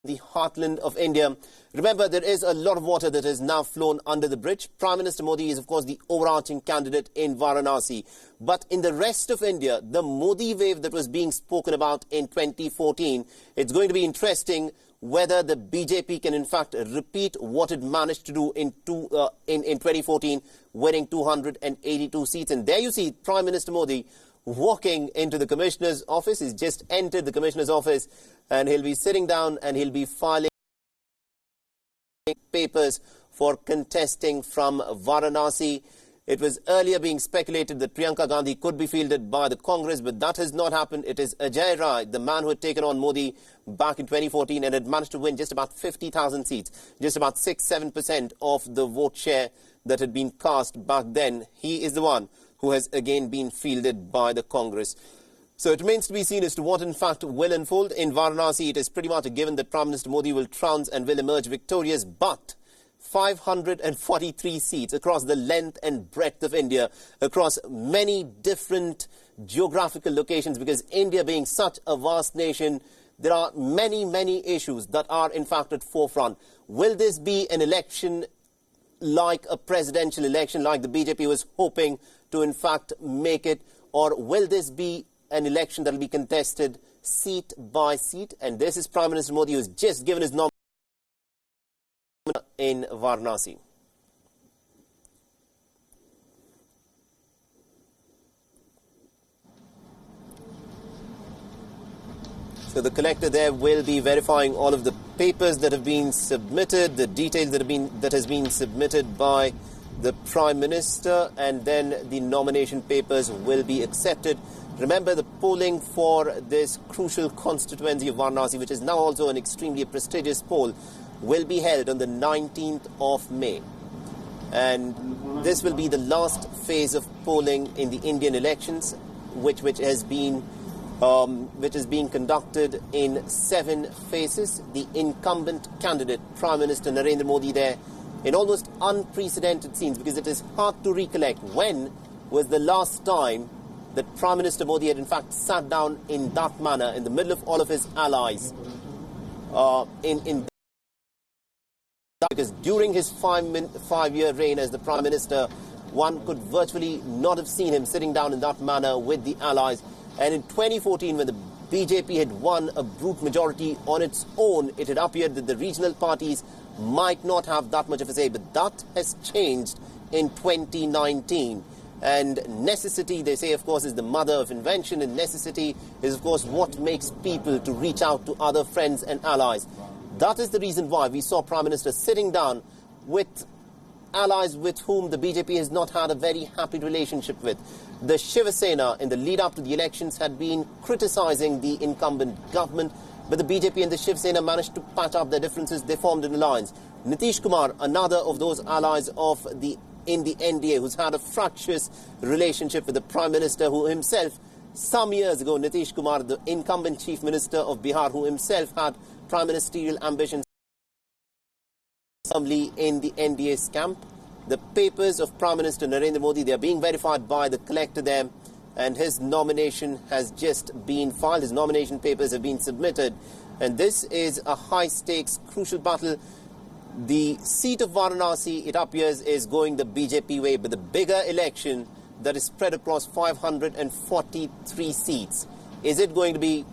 the heartland of India. Remember, there is a lot of water that has now flown under the bridge. Prime Minister Modi is, of course, the overarching candidate in Varanasi. But in the rest of India, the Modi wave that was being spoken about in 2014, it's going to be interesting whether the BJP can, in fact, repeat what it managed to do in 2014, winning 282 seats. And there you see Prime Minister Modi walking into the Commissioner's office. He's just entered the Commissioner's office and he'll be sitting down and he'll be filing papers for contesting from Varanasi. It was earlier being speculated that Priyanka Gandhi could be fielded by the Congress, but that has not happened. It is Ajay Rai, the man who had taken on Modi back in 2014 and had managed to win just about 50,000 seats, just about 6-7% of the vote share that had been cast back then. He is the one who has again been fielded by the Congress. So it remains to be seen as to what in fact will unfold. In Varanasi, it is pretty much a given that Prime Minister Modi will trounce and will emerge victorious, but 543 seats across the length and breadth of India, across many different geographical locations, because India being such a vast nation, there are many issues that are in fact at forefront. Will this be an election like a presidential election, like the BJP was hoping to in fact make it, or will this be an election that will be contested seat by seat? And this is Prime Minister Modi, who has just given his nomination in Varanasi. So the collector there will be verifying all of the papers that have been submitted, the details that has been submitted by the Prime Minister, and then the nomination papers will be accepted. Remember, the polling for this crucial constituency of Varanasi, which is now also an extremely prestigious poll, will be held on the 19th of May. And this will be the last phase of polling in the Indian elections, which is being conducted in 7 phases. The incumbent candidate, Prime Minister Narendra Modi, there in almost unprecedented scenes, because it is hard to recollect when was the last time that Prime Minister Modi had in fact sat down in that manner in the middle of all of his allies because during his 5-year reign as the Prime Minister, one could virtually not have seen him sitting down in that manner with the allies. And in 2014, when the BJP had won a brute majority on its own, it had appeared that the regional parties might not have that much of a say. But that has changed in 2019. And necessity, they say, of course, is the mother of invention. And necessity is, of course, what makes people to reach out to other friends and allies. That is the reason why we saw Prime Minister sitting down with allies with whom the BJP has not had a very happy relationship with. The Shiva Sena, in the lead up to the elections, had been criticizing the incumbent government, but the BJP and the Shiva Sena managed to patch up their differences. They formed an alliance. Nitish Kumar, another of those allies of in the NDA, who's had a fractious relationship with the Prime Minister, who himself, some years ago, Nitish Kumar, the incumbent Chief Minister of Bihar, who himself had prime ministerial ambitions in the NDA's camp. The papers of Prime Minister Narendra Modi, they are being verified by the collector there, and his nomination has just been filed. His nomination papers have been submitted, and this is a high-stakes, crucial battle. The seat of Varanasi, it appears, is going the BJP way, but the bigger election that is spread across 543 seats, is it going to be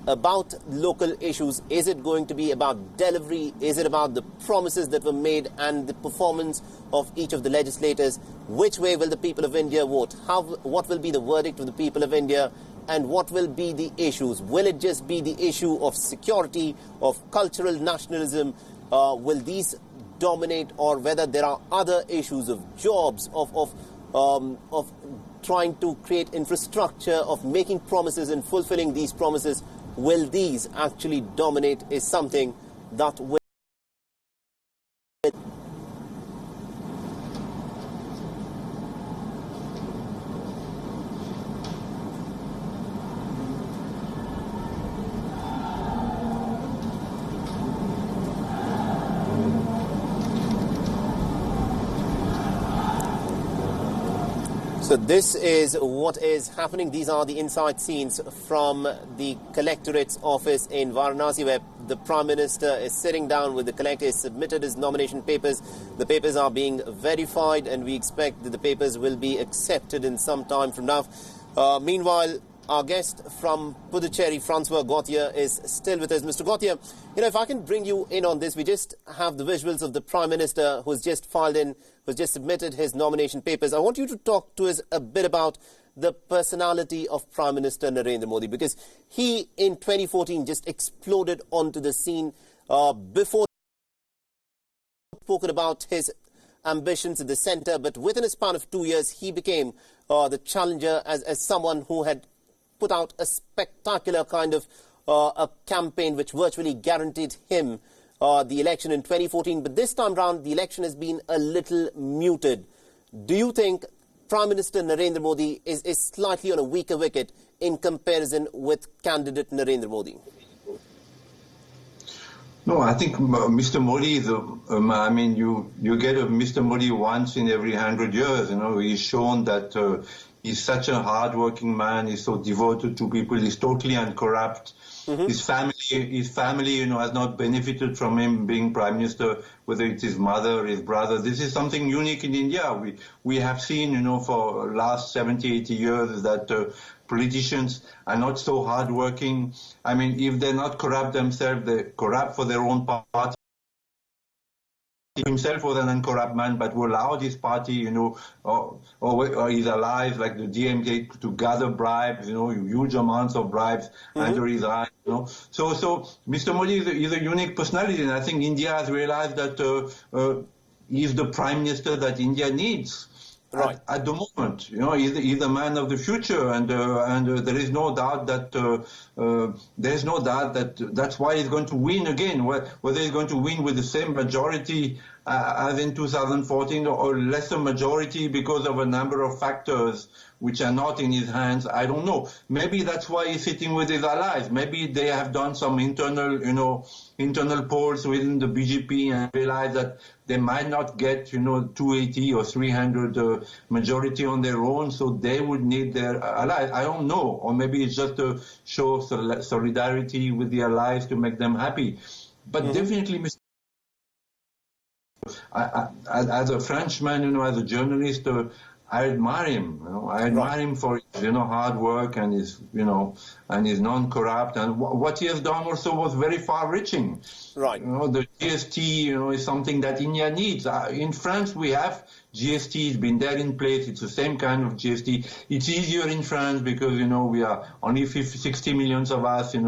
about local issues? Is it going to be about delivery? Is it about the promises that were made and the performance of each of the legislators? Which way will the people of India vote? What will be the verdict of the people of India? And what will be the issues? Will it just be the issue of security, of cultural nationalism? Will these dominate, or whether there are other issues of jobs, of trying to create infrastructure, of making promises and fulfilling these promises? Will these actually dominate is something that will... So this is what is happening. These are the inside scenes from the collectorate's office in Varanasi, where the Prime Minister is sitting down with the collector, has submitted his nomination papers. The papers are being verified, and we expect that the papers will be accepted in some time from now. Meanwhile, our guest from Puducherry, Francois Gauthier, is still with us. Mr. Gauthier, if I can bring you in on this, we just have the visuals of the Prime Minister who's just who's just submitted his nomination papers. I want you to talk to us a bit about the personality of Prime Minister Narendra Modi, because he in 2014 just exploded onto the scene. Before spoken about his ambitions in the centre, but within a span of 2 years, he became the challenger as someone who had put out a spectacular kind of a campaign which virtually guaranteed him the election in 2014. But this time round, the election has been a little muted. Do you think Prime Minister Narendra Modi is slightly on a weaker wicket in comparison with candidate Narendra Modi? No, I think Mr. Modi is you get a Mr. Modi once in every 100 years. He's shown that he's such a hard-working man. He's so devoted to people. He's totally uncorrupt. Mm-hmm. His family, has not benefited from him being Prime Minister, whether it's his mother, his brother. This is something unique in India. We have seen, for the last 70, 80 years that politicians are not so hardworking. I mean, if they're not corrupt themselves, they're corrupt for their own party. Himself was an uncorrupt man, but who allowed his party, or his allies like the DMK to gather bribes, huge amounts of bribes under his eyes, So Mr. Modi is a unique personality, and I think India has realized that he's the Prime Minister that India needs. Right. At the moment, he's the man of the future, and there is no doubt that that's why he's going to win again. Whether he's going to win with the same majority as in 2014 or lesser majority because of a number of factors which are not in his hands, I don't know. Maybe that's why he's sitting with his allies. Maybe they have done some internal polls within the BJP and realized that they might not get, 280 or 300 majority on their own, so they would need their allies. I don't know. Or maybe it's just a show of solidarity with the allies to make them happy. But definitely, Mr. As a Frenchman, as a journalist, I admire him. I admire him for his, hard work and his, and his non-corrupt. And what he has done also was very far-reaching. Right. The GST, is something that India needs. In France, we have GST. It's been there in place. It's the same kind of GST. It's easier in France because, we are only 60 million of us, and,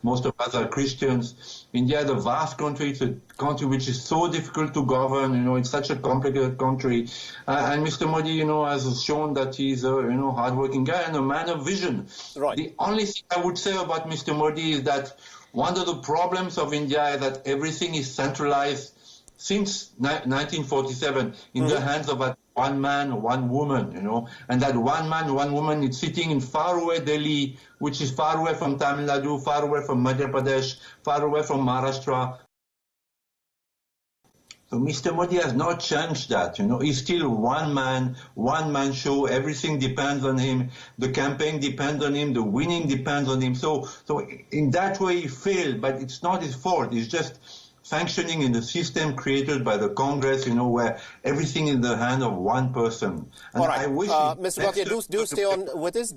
most of us are Christians. India is a vast country. It's a country which is so difficult to govern. It's such a complicated country. And Mr. Modi, has shown that he's a, hardworking guy and a man of vision. Right. The only thing I would say about Mr. Modi is that one of the problems of India is that everything is centralized since 1947 in the hands of one man, one woman, and that one man, one woman is sitting in faraway Delhi, which is far away from Tamil Nadu, far away from Madhya Pradesh, far away from Maharashtra. So Mr. Modi has not changed that, He's still one man show. Everything depends on him. The campaign depends on him. The winning depends on him. So in that way he failed, but it's not his fault. It's just functioning in the system created by the Congress, where everything is in the hand of one person. And all right. I wish Mr. Gauthier, do stay on with us.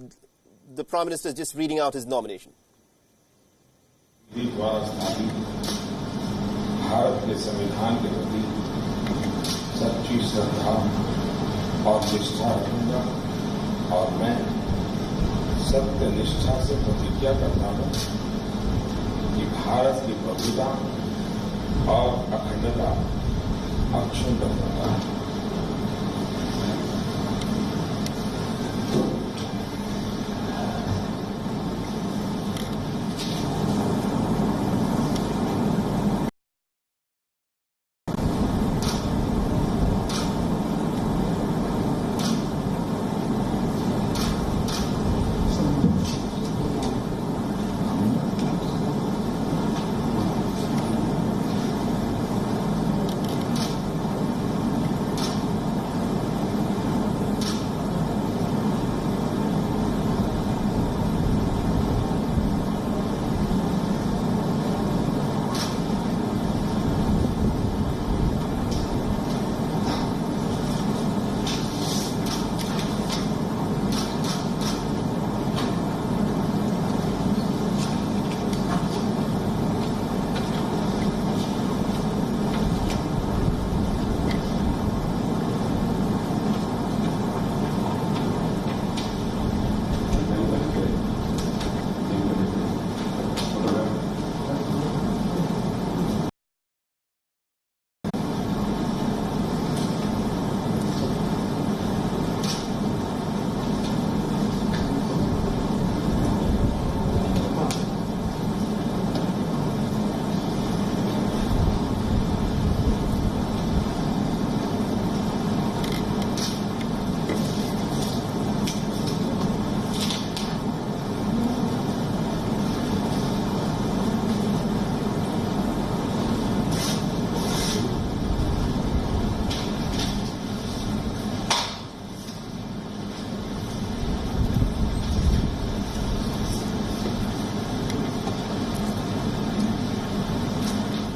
The Prime Minister is just reading out his nomination. Bharat के संविधान के प्रति सच्ची श्रद्धा और निष्ठा रखूंगा और मैं सत्य निष्ठा से प्रतिज्ञा करता हूं कि भारत की प्रभुता और अखंडता अक्षुण्ण रहूंगा।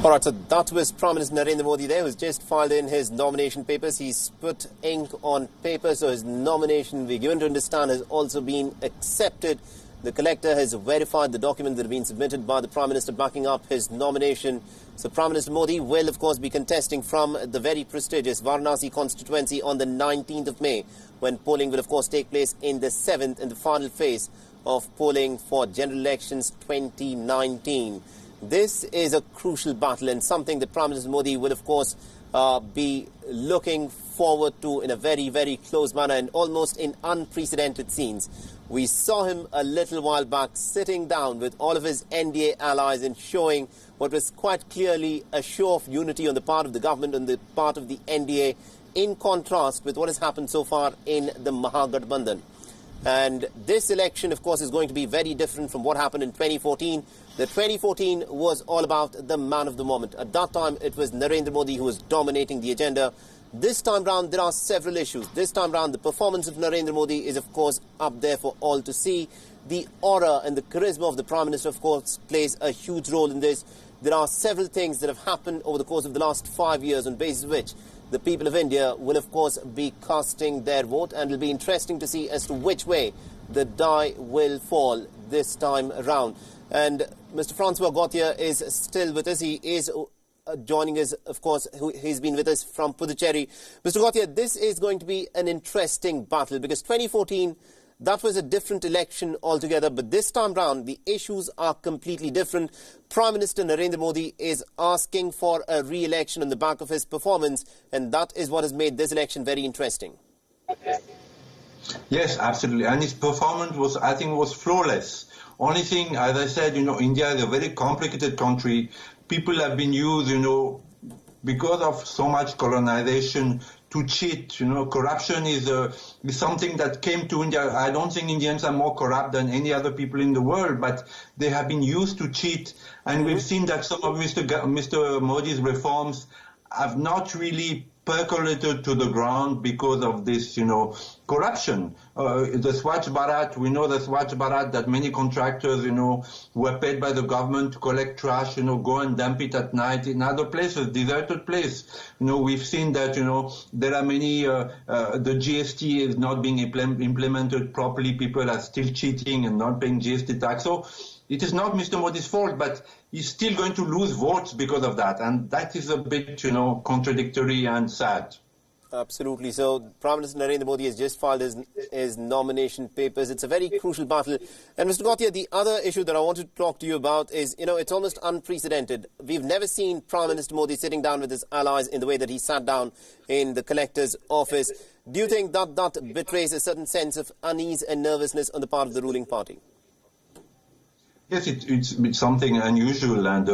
All right, so that was Prime Minister Narendra Modi there, who's just filed in his nomination papers. He's put ink on paper, so his nomination, we're given to understand, has also been accepted. The collector has verified the document that have been submitted by the Prime Minister backing up his nomination. So Prime Minister Modi will, of course, be contesting from the very prestigious Varanasi constituency on the 19th of May, when polling will, of course, take place in the 7th and the final phase of polling for general elections 2019. This is a crucial battle and something that Prime Minister Modi will, of course, be looking forward to in a very, very close manner and almost in unprecedented scenes. We saw him a little while back sitting down with all of his NDA allies and showing what was quite clearly a show of unity on the part of the government and the part of the NDA, in contrast with what has happened so far in the Mahagathbandhan. And this election, of course, is going to be very different from what happened in 2014. The 2014 was all about the man of the moment. At that time, it was Narendra Modi who was dominating the agenda. This time round, there are several issues. This time round, the performance of Narendra Modi is, of course, up there for all to see. The aura and the charisma of the Prime Minister, of course, plays a huge role in this. There are several things that have happened over the course of the last 5 years on basis of which the people of India will, of course, be casting their vote, and it will be interesting to see as to which way the die will fall this time around. And Mr. Francois Gauthier is still with us. He is joining us, of course. He's been with us from Puducherry. Mr. Gauthier, this is going to be an interesting battle because 2014, that was a different election altogether, but this time round, the issues are completely different. Prime Minister Narendra Modi is asking for a re-election on the back of his performance, and that is what has made this election very interesting. Yes, absolutely. And his performance was, I think, was flawless. Only thing, as I said, India is a very complicated country. People have been used, because of so much colonization, to cheat. Corruption is something that came to India. I don't think Indians are more corrupt than any other people in the world, but they have been used to cheat. And we've seen that some of Mr. Modi's reforms have not really percolated to the ground because of this, corruption. The Swachh Bharat, we know the Swachh Bharat, that many contractors, were paid by the government to collect trash, go and dump it at night in other places, deserted place. We've seen that, there are many, the GST is not being implemented properly. People are still cheating and not paying GST tax. So it is not Mr. Modi's fault, but he's still going to lose votes because of that. And that is a bit, contradictory and sad. Absolutely. So Prime Minister Narendra Modi has just filed his nomination papers. It's a very crucial battle. And Mr. Gauthier, the other issue that I wanted to talk to you about is, it's almost unprecedented. We've never seen Prime Minister Modi sitting down with his allies in the way that he sat down in the collector's office. Do you think that that betrays a certain sense of unease and nervousness on the part of the ruling party? Yes, it's something unusual, and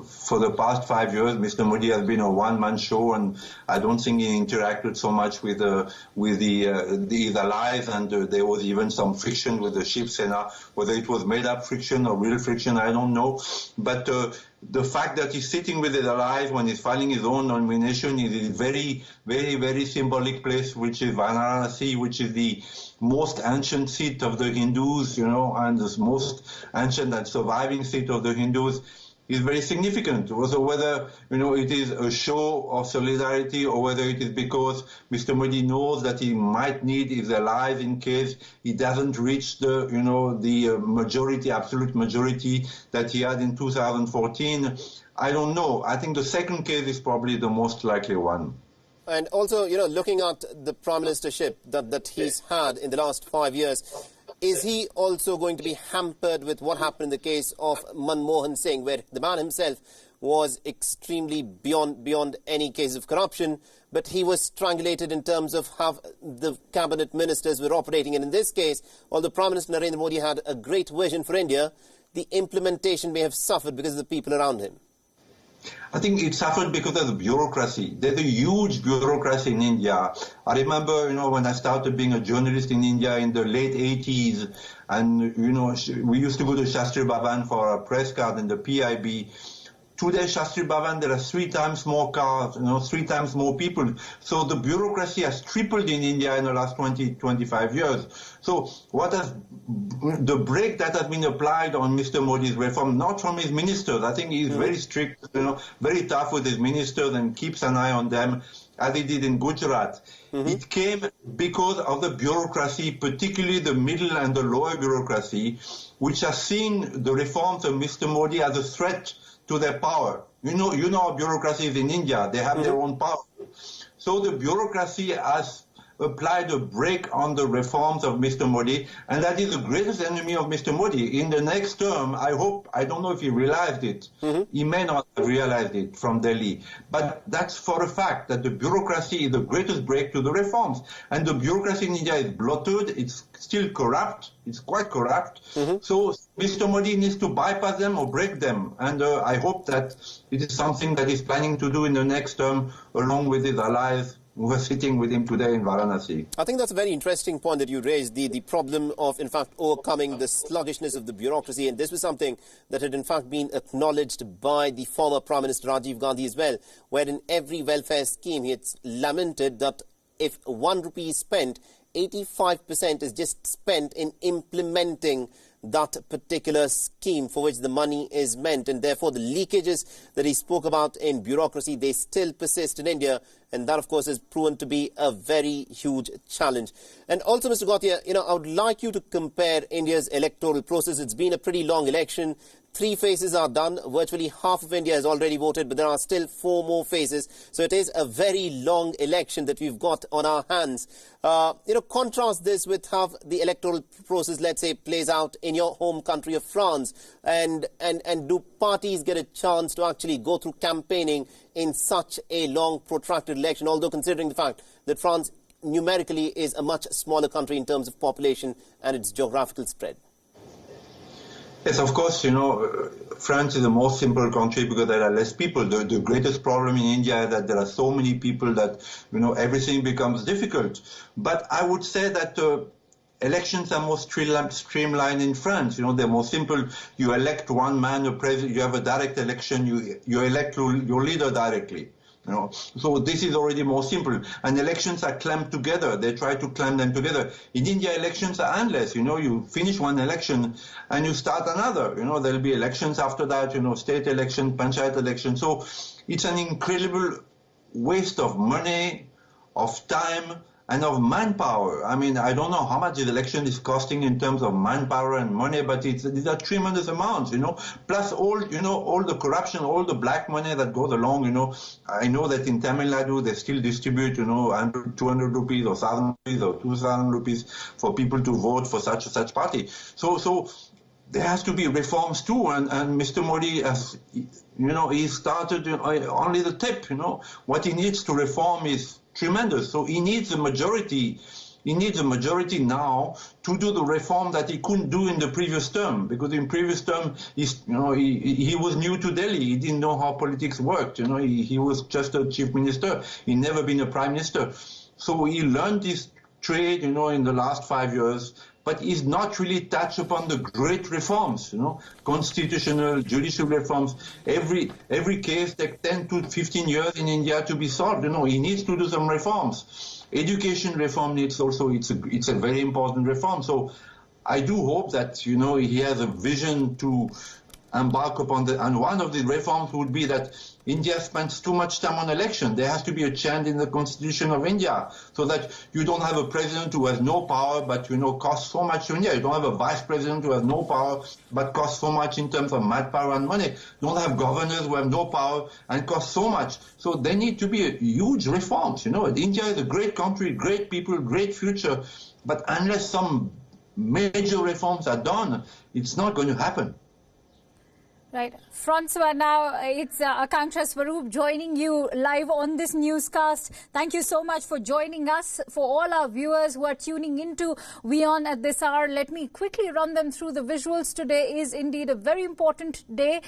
for the past 5 years, Mr. Modi has been a one-man show, and I don't think he interacted so much with his allies, and there was even some friction with the Shiv Sena. Whether it was made-up friction or real friction, I don't know. But the fact that he's sitting with his allies when he's filing his own nomination is a very, very, very symbolic place, which is Varanasi, which is the most ancient seat of the Hindus, and the most ancient and surviving seat of the Hindus, is very significant. Also, whether, it is a show of solidarity or whether it is because Mr. Modi knows that he might need his allies in case he doesn't reach the, the majority, absolute majority that he had in 2014. I don't know. I think the second case is probably the most likely one. And also, looking at the prime ministership that he's had in the last 5 years, is he also going to be hampered with what happened in the case of Manmohan Singh, where the man himself was extremely beyond any case of corruption, but he was strangulated in terms of how the cabinet ministers were operating. And in this case, although Prime Minister Narendra Modi had a great vision for India, the implementation may have suffered because of the people around him. I think it suffered because of the bureaucracy. There's a huge bureaucracy in India. I remember, when I started being a journalist in India in the late 80s, and, we used to go to Shastri Bhavan for a press card in the PIB. Today, Shastri Bhavan, there are 3 times more cars, 3 times more people. So the bureaucracy has tripled in India in the last 25 years. So what has the brake that has been applied on Mr. Modi's reform, not from his ministers. I think he's very strict, very tough with his ministers and keeps an eye on them, as he did in Gujarat. It came because of the bureaucracy, particularly the middle and the lower bureaucracy, which has seen the reforms of Mr. Modi as a threat to their power. You know how bureaucracy is in India. They have their own power. So the bureaucracy has applied a brake on the reforms of Mr. Modi, and that is the greatest enemy of Mr. Modi. In the next term, I don't know if he realized it. He may not have realized it from Delhi. But that's for a fact that the bureaucracy is the greatest brake to the reforms. And the bureaucracy in India is bloated. It's still corrupt. It's quite corrupt. So Mr. Modi needs to bypass them or break them. And I hope that it is something that he's planning to do in the next term, along with his allies who are sitting with him today in Varanasi. I think that's a very interesting point that you raised, the problem of, in fact, overcoming the sluggishness of the bureaucracy. And this was something that had, in fact, been acknowledged by the former Prime Minister Rajiv Gandhi as well, where in every welfare scheme he had lamented that if 1 rupee is spent, 85% is just spent in implementing that particular scheme for which the money is meant, and therefore the leakages that he spoke about in bureaucracy, they still persist in India, and that of course has proven to be a very huge challenge. And also, Mr. Gautier, I would like you to compare India's electoral process. It's been a pretty long election. 3 phases are done. Virtually half of India has already voted, but there are still 4 more phases. So it is a very long election that we've got on our hands. Contrast this with how the electoral process, let's say, plays out in your home country of France. And do parties get a chance to actually go through campaigning in such a long, protracted election, although considering the fact that France numerically is a much smaller country in terms of population and its geographical spread? Yes, of course, France is a more simple country because there are less people. The greatest problem in India is that there are so many people that, everything becomes difficult. But I would say that elections are more streamlined in France. They're more simple. You elect one man, a president, you have a direct election, you elect your leader directly. So this is already more simple. And elections are clamped together. They try to clamp them together. In India, elections are endless. You finish one election and you start another. There'll be elections after that, state election, panchayat election. So it's an incredible waste of money, of time, and of manpower. I mean, I don't know how much this election is costing in terms of manpower and money, but these are tremendous amounts, Plus all the corruption, all the black money that goes along, I know that in Tamil Nadu they still distribute, 100, 200 rupees or 1,000 rupees or 2,000 rupees for people to vote for such or such party. So there has to be reforms too, and Mr. Modi has, he started only the tip, What he needs to reform is tremendous. So he needs a majority. He needs a majority now to do the reform that he couldn't do in the previous term, because in previous term, he was new to Delhi. He didn't know how politics worked. He was just a chief minister. He'd never been a prime minister. So he learned this trade, in the last 5 years. But he's not really touched upon the great reforms, constitutional, judicial reforms. Every case takes 10 to 15 years in India to be solved. He needs to do some reforms. Education reform needs also, it's a very important reform. So I do hope that, he has a vision to embark upon and one of the reforms would be that India spends too much time on election. There has to be a change in the constitution of India so that you don't have a president who has no power but, costs so much to India. You don't have a vice president who has no power but costs so much in terms of manpower and money. You don't have governors who have no power and cost so much. So there need to be huge reforms. India is a great country, great people, great future. But unless some major reforms are done, it's not going to happen. Right. Francois, now it's Akanksha Swaroop joining you live on this newscast. Thank you so much for joining us. For all our viewers who are tuning into WION at this hour, let me quickly run them through the visuals. Today is indeed a very important day,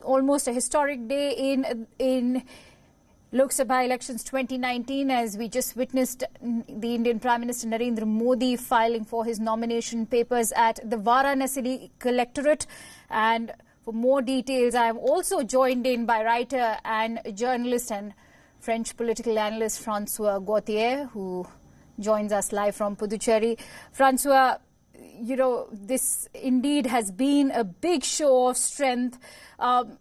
almost a historic day in Lok Sabha elections 2019, as we just witnessed the Indian Prime Minister Narendra Modi filing for his nomination papers at the Varanasi Collectorate. And For more details, I am also joined in by writer and journalist and French political analyst Francois Gauthier, who joins us live from Puducherry. Francois, you know, this indeed has been a big show of strength. The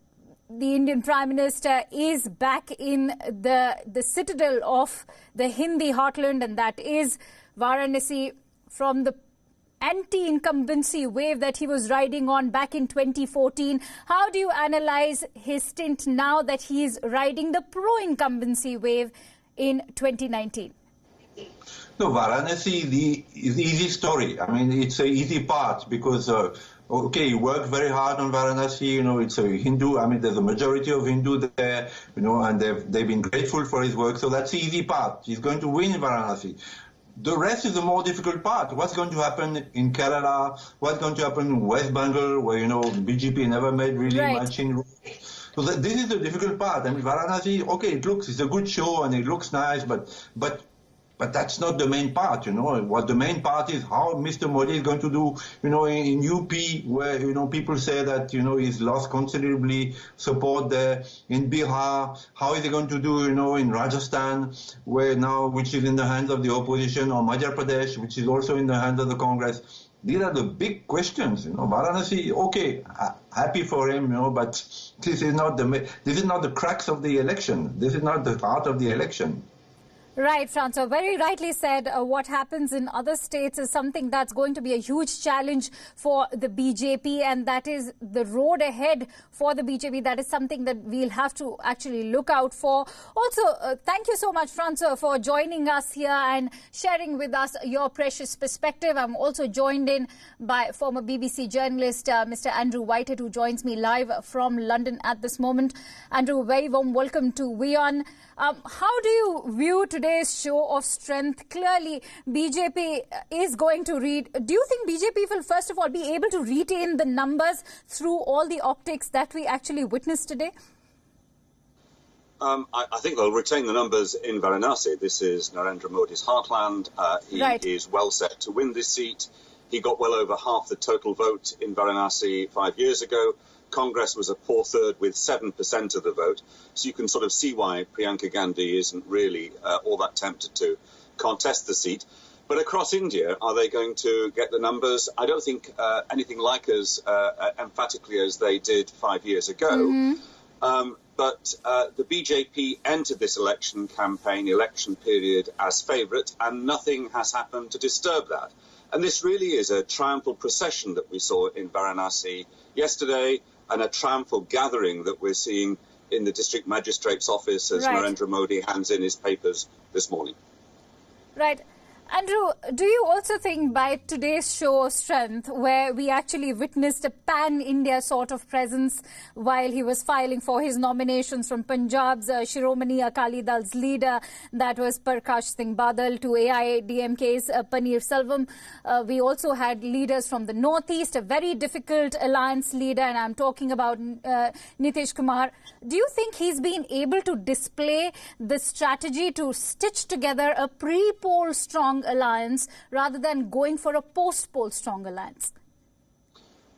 Indian Prime Minister is back in the citadel of the Hindi heartland, and that is Varanasi, from the anti-incumbency wave that he was riding on back in 2014. How do you analyze his stint now that he is riding the pro-incumbency wave in 2019? No, Varanasi is the easy story. I mean, it's an easy part because, okay, he worked very hard on Varanasi. You know, it's a Hindu. I mean, there's a majority of Hindu there, you know, and they've been grateful for his work. So that's the easy part. He's going to win Varanasi. The rest is the more difficult part. What's going to happen in Kerala? What's going to happen in West Bengal, where, you know, BJP never made really much inroads? So this is the difficult part. I mean, Varanasi, okay, it's a good show and it looks nice, but that's not the main part, you know. What the main part is how Mr. Modi is going to do, you know, in UP, where, you know, people say that, you know, he's lost considerably support there. In Bihar, how is he going to do, you know, in Rajasthan, which is in the hands of the opposition, or Madhya Pradesh, which is also in the hands of the Congress. These are the big questions, you know. Varanasi, okay, happy for him, you know, but this is not the crux of the election. This is not the heart of the election. Right, Francois. Very rightly said. What happens in other states is something that's going to be a huge challenge for the BJP, and that is the road ahead for the BJP. That is something that we'll have to actually look out for. Also, thank you so much, Francois, for joining us here and sharing with us your precious perspective. I'm also joined in by former BBC journalist Mr. Andrew Whitehead, who joins me live from London at this moment. Andrew, very warm welcome to WION. How do you view today's show of strength? Clearly, BJP is going to do you think BJP will, first of all, be able to retain the numbers through all the optics that we actually witnessed today? I think they'll retain the numbers in Varanasi. This is Narendra Modi's heartland. He is well set to win this seat. He got well over half the total vote in Varanasi 5 years ago. Congress was a poor third with 7% of the vote. So you can sort of see why Priyanka Gandhi isn't really all that tempted to contest the seat. But across India, are they going to get the numbers? I don't think anything like as emphatically as they did 5 years ago. Mm-hmm. But the BJP entered this election period as favourite, and nothing has happened to disturb that. And this really is a triumphal procession that we saw in Varanasi yesterday, and a triumphal gathering that we're seeing in the district magistrate's office as Narendra Modi hands in his papers this morning. Right. Andrew, do you also think by today's show of strength, where we actually witnessed a pan-India sort of presence while he was filing for his nominations, from Punjab's Shiromani Akali Dal's leader, that was Prakash Singh Badal, to AIADMK's Paneer Selvam. We also had leaders from the Northeast, a very difficult alliance leader, and I'm talking about Nitish Kumar. Do you think he's been able to display the strategy to stitch together a pre-poll strong alliance rather than going for a post-poll strong alliance?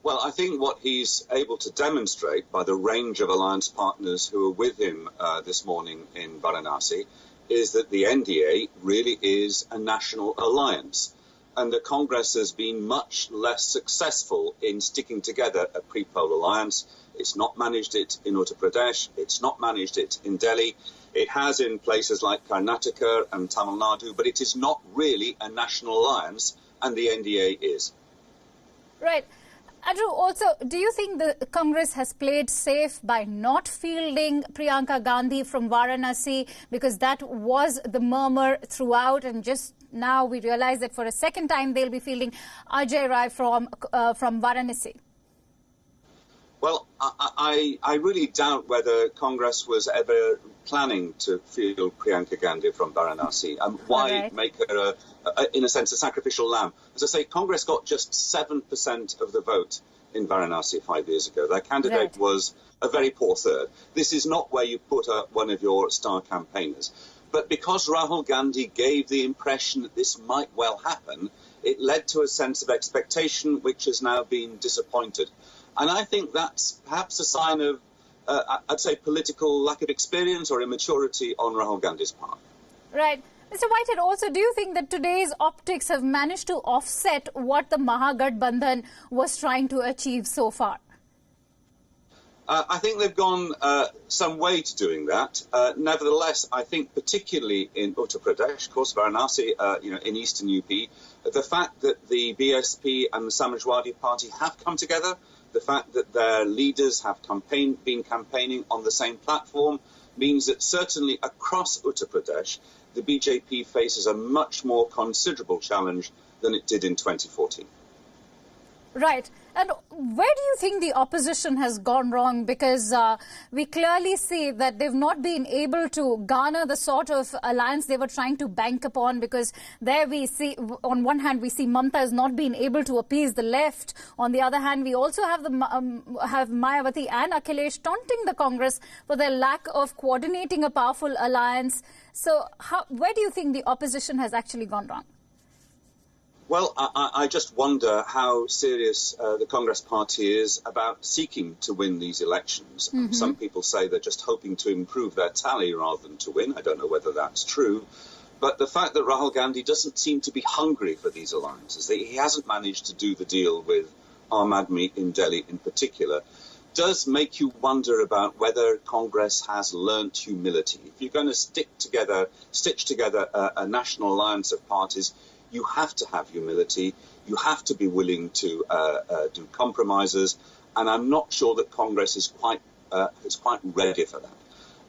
Well, I think what he's able to demonstrate by the range of alliance partners who are with him this morning in Varanasi is that the NDA really is a national alliance, and that Congress has been much less successful in sticking together a pre-poll alliance. It's not managed it in Uttar Pradesh. It's not managed it in Delhi. It has in places like Karnataka and Tamil Nadu, but it is not really a national alliance, and the NDA is. Right. Andrew, also, do you think the Congress has played safe by not fielding Priyanka Gandhi from Varanasi, because that was the murmur throughout, and just now we realize that for a second time they'll be fielding Ajay Rai from Varanasi? Well, I really doubt whether Congress was ever planning to field Priyanka Gandhi from Varanasi. Why make her, in a sense, a sacrificial lamb? As I say, Congress got just 7% of the vote in Varanasi 5 years ago. Their candidate was a very poor third. This is not where you put up one of your star campaigners. But because Rahul Gandhi gave the impression that this might well happen, it led to a sense of expectation which has now been disappointed. And I think that's perhaps a sign of, I'd say, political lack of experience or immaturity on Rahul Gandhi's part. Right. Mr. Whitehead, also, do you think that today's optics have managed to offset what the Mahagathbandhan was trying to achieve so far? I think they've gone some way to doing that. Nevertheless, I think particularly in Uttar Pradesh, of course, Varanasi, in eastern UP, the fact that the BSP and the Samajwadi Party have come together, the fact that their leaders have been campaigning on the same platform, means that certainly across Uttar Pradesh, the BJP faces a much more considerable challenge than it did in 2014. Right. And where do you think the opposition has gone wrong? Because we clearly see that they've not been able to garner the sort of alliance they were trying to bank upon, because there we see, on one hand, we see Mamata has not been able to appease the left. On the other hand, we also have have Mayawati and Akhilesh taunting the Congress for their lack of coordinating a powerful alliance. So where do you think the opposition has actually gone wrong? Well, I just wonder how serious the Congress party is about seeking to win these elections. Mm-hmm. Some people say they're just hoping to improve their tally rather than to win. I don't know whether that's true. But the fact that Rahul Gandhi doesn't seem to be hungry for these alliances, that he hasn't managed to do the deal with Aam Aadmi in Delhi in particular, does make you wonder about whether Congress has learnt humility. If you're going to stitch together a national alliance of parties, you have to have humility. You have to be willing to do compromises, and I'm not sure that Congress is quite ready for that.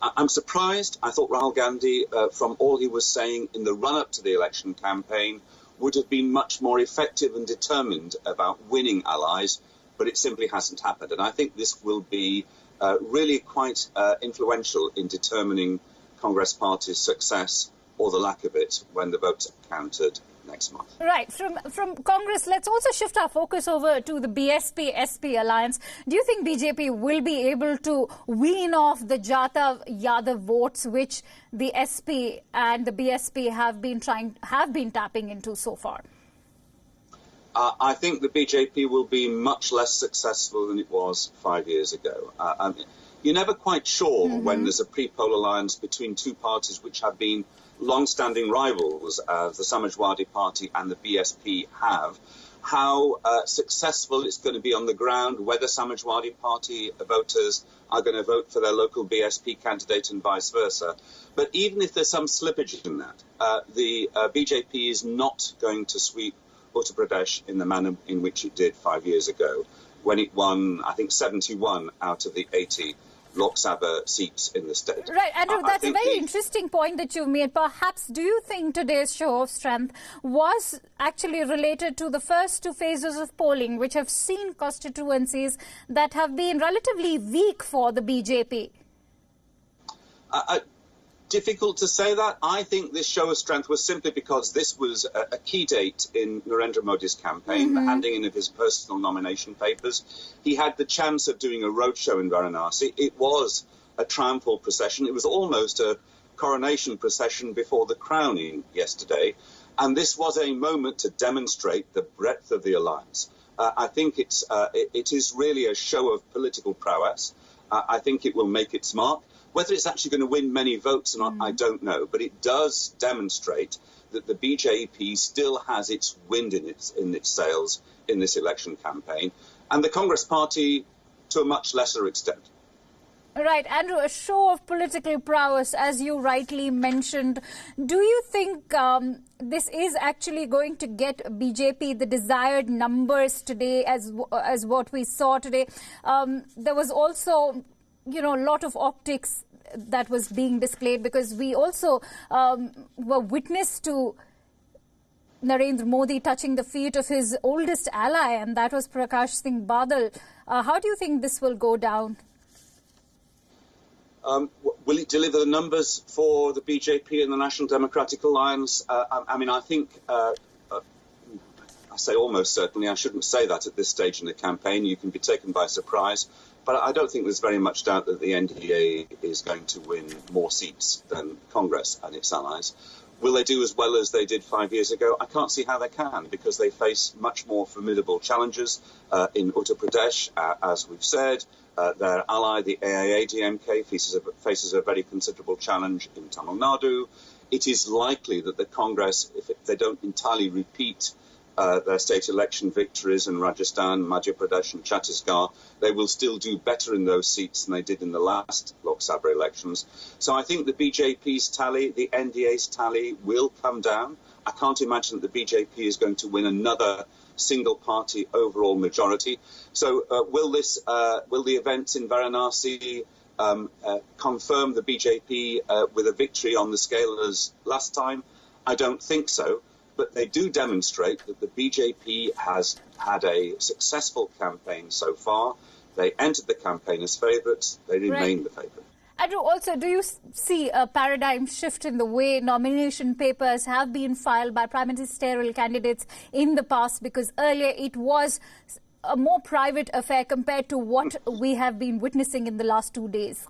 I'm surprised. I thought Rahul Gandhi, from all he was saying in the run-up to the election campaign, would have been much more effective and determined about winning allies, but it simply hasn't happened. And I think this will be really quite influential in determining Congress Party's success or the lack of it when the votes are counted next month. Right. From Congress, let's also shift our focus over to the BSP-SP alliance. Do you think BJP will be able to wean off the Jata-Yadav votes, which the SP and the BSP have been tapping into so far? I think the BJP will be much less successful than it was 5 years ago. You're never quite sure when there's a pre-poll alliance between two parties which have been long-standing rivals, the Samajwadi Party and the BSP have, how successful it's going to be on the ground, whether Samajwadi Party voters are going to vote for their local BSP candidate and vice versa. But even if there's some slippage in that, the BJP is not going to sweep Uttar Pradesh in the manner in which it did 5 years ago, when it won, I think, 71 out of the 80 Lok Sabha seats in the state. Right, Andrew, that's a very interesting point that you've made. Perhaps, do you think today's show of strength was actually related to the first two phases of polling, which have seen constituencies that have been relatively weak for the BJP? Difficult to say that. I think this show of strength was simply because this was a key date in Narendra Modi's campaign, the handing in of his personal nomination papers. He had the chance of doing a roadshow in Varanasi. It was a triumphal procession. It was almost a coronation procession before the crowning yesterday. And this was a moment to demonstrate the breadth of the alliance. I think it is really a show of political prowess. I think it will make its mark. Whether it's actually going to win many votes or not, I don't know. But it does demonstrate that the BJP still has its wind in its sails in this election campaign, and the Congress Party to a much lesser extent. Right, Andrew, a show of political prowess, as you rightly mentioned. Do you think this is actually going to get BJP the desired numbers today as what we saw today? There was also, a lot of optics that was being displayed, because we also were witness to Narendra Modi touching the feet of his oldest ally, and that was Prakash Singh Badal. How do you think this will go down? Will it deliver the numbers for the BJP and the National Democratic Alliance? I think, I say almost certainly, I shouldn't say that at this stage in the campaign. You can be taken by surprise. But I don't think there's very much doubt that the NDA is going to win more seats than Congress and its allies. Will they do as well as they did 5 years ago? I can't see how they can, because they face much more formidable challenges in Uttar Pradesh, as we've said. Their ally, the AIADMK, faces a very considerable challenge in Tamil Nadu. It is likely that the Congress, if they don't entirely repeat their state election victories in Rajasthan, Madhya Pradesh and Chhattisgarh, they will still do better in those seats than they did in the last Lok Sabha elections. So I think the BJP's tally, the NDA's tally, will come down. I can't imagine that the BJP is going to win another single-party overall majority. So will the events in Varanasi confirm the BJP with a victory on the scale as last time? I don't think so. But they do demonstrate that the BJP has had a successful campaign so far. They entered the campaign as favourites. They remain the favourite. Andrew, also, do you see a paradigm shift in the way nomination papers have been filed by prime ministerial candidates in the past? Because earlier it was a more private affair compared to what we have been witnessing in the last 2 days.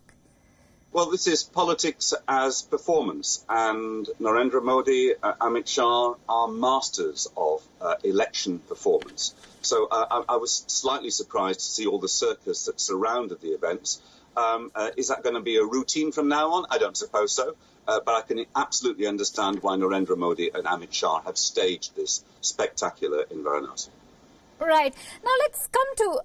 Well, this is politics as performance, and Narendra Modi, Amit Shah are masters of election performance. So I was slightly surprised to see all the circus that surrounded the events. Is that going to be a routine from now on? I don't suppose so. But I can absolutely understand why Narendra Modi and Amit Shah have staged this spectacular in Varanasi. Right. Now let's come to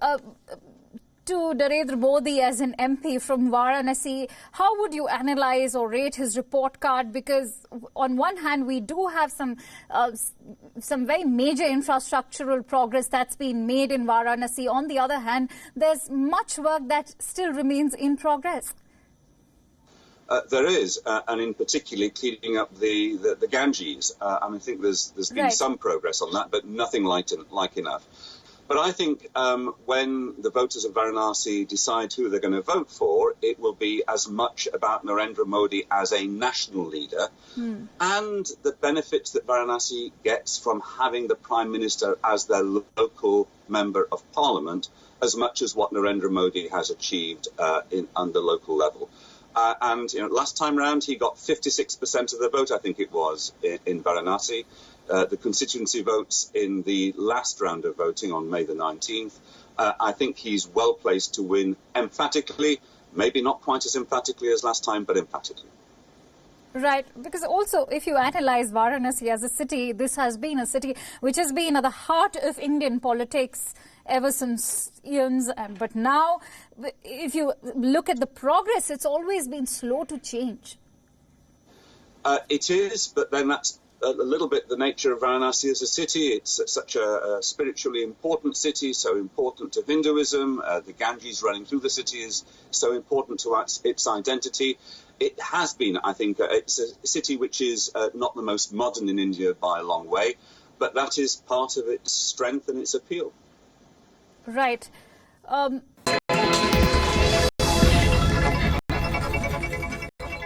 Narendra Modi as an MP from Varanasi. How would you analyze or rate his report card? Because on one hand, we do have some very major infrastructural progress that's been made in Varanasi. On the other hand, there's much work that still remains in progress. There is, and in particular cleaning up the Ganges. I think there's been some progress on that, but nothing like enough. But I think when the voters of Varanasi decide who they're going to vote for, it will be as much about Narendra Modi as a national leader and the benefits that Varanasi gets from having the Prime Minister as their local member of Parliament, as much as what Narendra Modi has achieved on the local level. Last time round, he got 56% of the vote, I think it was, in Varanasi. The constituency votes in the last round of voting on May the 19th. I think he's well placed to win emphatically, maybe not quite as emphatically as last time, but emphatically. Right, because also if you analyze Varanasi as a city, this has been a city which has been at the heart of Indian politics ever since eons. But now, if you look at the progress, it's always been slow to change. It is, but then that's a little bit the nature of Varanasi as a city. It's such a spiritually important city, so important to Hinduism. The Ganges running through the city is so important to its identity. It has been, I think, it's a city which is not the most modern in India by a long way, but that is part of its strength and its appeal. Right.